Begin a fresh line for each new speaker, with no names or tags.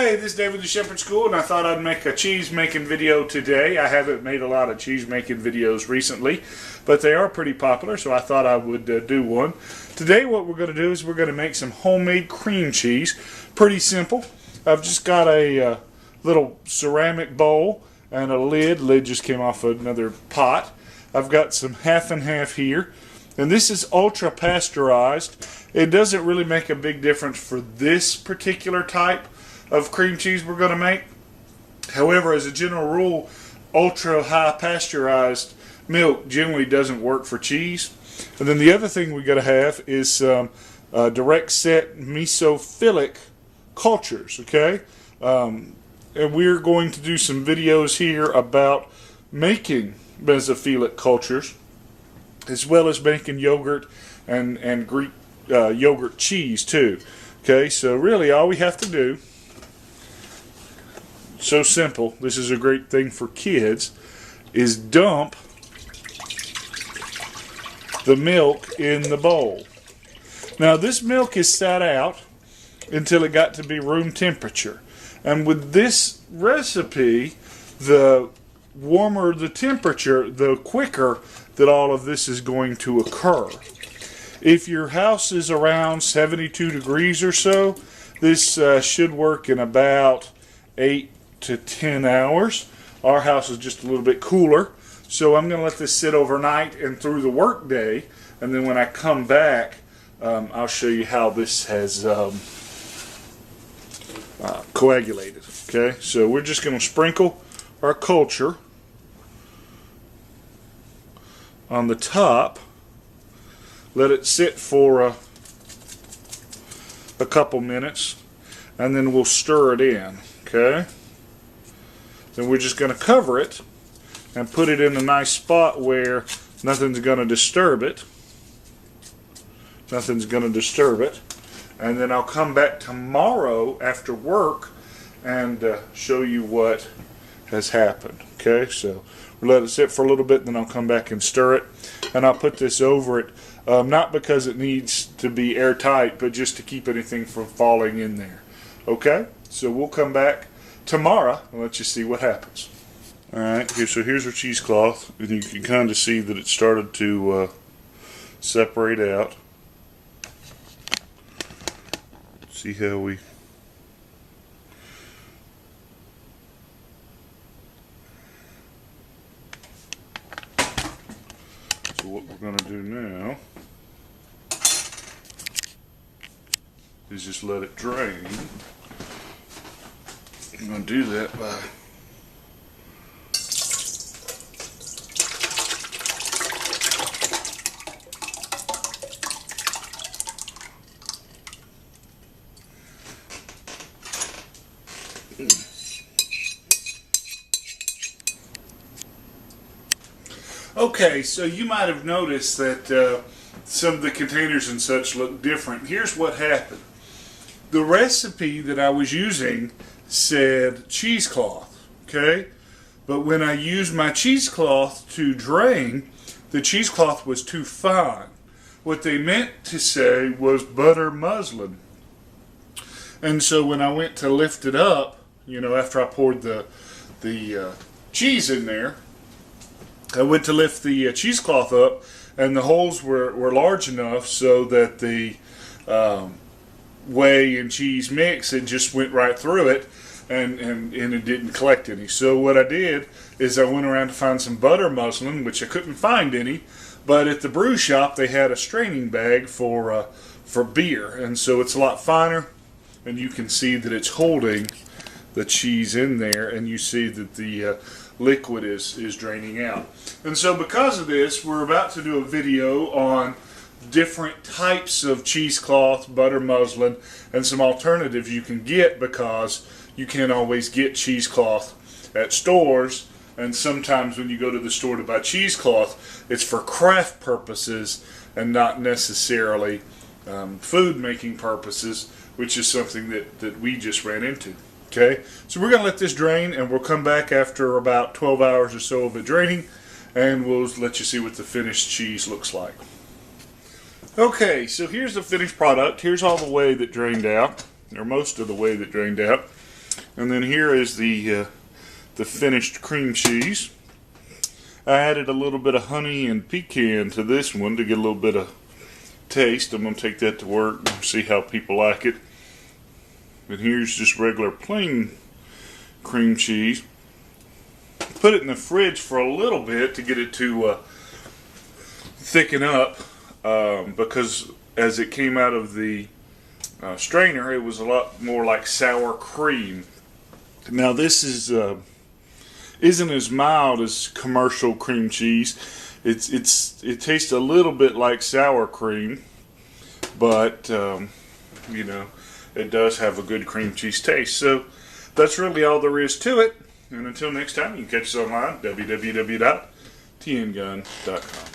Hey, this is David the Shepherd School, and I thought I'd make a cheese making video today. I haven't made a lot of cheese making videos recently, but they are pretty popular, so I thought I would do one. Today what we're going to do is we're going to make some homemade cream cheese. Pretty simple. I've just got a little ceramic bowl and a lid. Lid just came off another pot. I've got some half and half here, and this is ultra pasteurized. It doesn't really make a big difference for this particular type of cream cheese we're going to make. However, as a general rule, ultra high pasteurized milk generally doesn't work for cheese. And then the other thing we got to have is some direct set mesophilic cultures, okay? And we're going to do some videos here about making mesophilic cultures, as well as making yogurt and Greek yogurt cheese too. Okay, so really all we have to do, so simple, this is a great thing for kids, is dump the milk in the bowl. Now this milk is sat out until it got to be room temperature. And with this recipe, the warmer the temperature, the quicker that all of this is going to occur. If your house is around 72 degrees or so, this should work in about 8 to 10 hours. Our house is just a little bit cooler, so I'm going to let this sit overnight and through the work day, and then when I come back, I'll show you how this has coagulated. Okay, so we're just going to sprinkle our culture on the top, let it sit for a couple minutes, and then we'll stir it in. Okay, then we're just going to cover it and put it in a nice spot where nothing's going to disturb it. Nothing's going to disturb it. And then I'll come back tomorrow after work and show you what has happened. Okay, so we'll let it sit for a little bit, then I'll come back and stir it. And I'll put this over it, not because it needs to be airtight, but just to keep anything from falling in there. Okay, so we'll come back tomorrow and let you see what happens. Alright, so here's our cheesecloth, and you can kind of see that it started to separate out. See how we so what we're going to do now is just let it drain. I'm going to do that by okay, so you might have noticed that some of the containers and such look different. Here's what happened. The recipe that I was using said cheesecloth, okay? But when I used my cheesecloth to drain, the cheesecloth was too fine. What they meant to say was butter muslin. And so when I went to lift it up, you know, after I poured the cheese in there, I went to lift the cheesecloth up, and the holes were large enough so that the whey and cheese mix, it just went right through it, and it didn't collect any. So what I did is I went around to find some butter muslin, which I couldn't find any, but at the brew shop they had a straining bag for beer, and so it's a lot finer, and you can see that it's holding the cheese in there, and you see that the liquid is draining out. And so because of this, we're about to do a video on different types of cheesecloth, butter muslin, and some alternatives you can get, because you can't always get cheesecloth at stores, and sometimes when you go to the store to buy cheesecloth, it's for craft purposes and not necessarily food making purposes, which is something that we just ran into. Okay, so we're going to let this drain, and we'll come back after about 12 hours or so of it draining, and we'll let you see what the finished cheese looks like. Okay, so here's the finished product. Here's all the whey that drained out, or most of the whey that drained out. And then here is the finished cream cheese. I added a little bit of honey and pecan to this one to get a little bit of taste. I'm going to take that to work and see how people like it. And here's just regular plain cream cheese. Put it in the fridge for a little bit to get it to thicken up, because as it came out of the strainer, it was a lot more like sour cream. Now this is isn't as mild as commercial cream cheese. It tastes a little bit like sour cream, but you know, it does have a good cream cheese taste. So that's really all there is to it. And until next time, you can catch us online, www.tngun.com.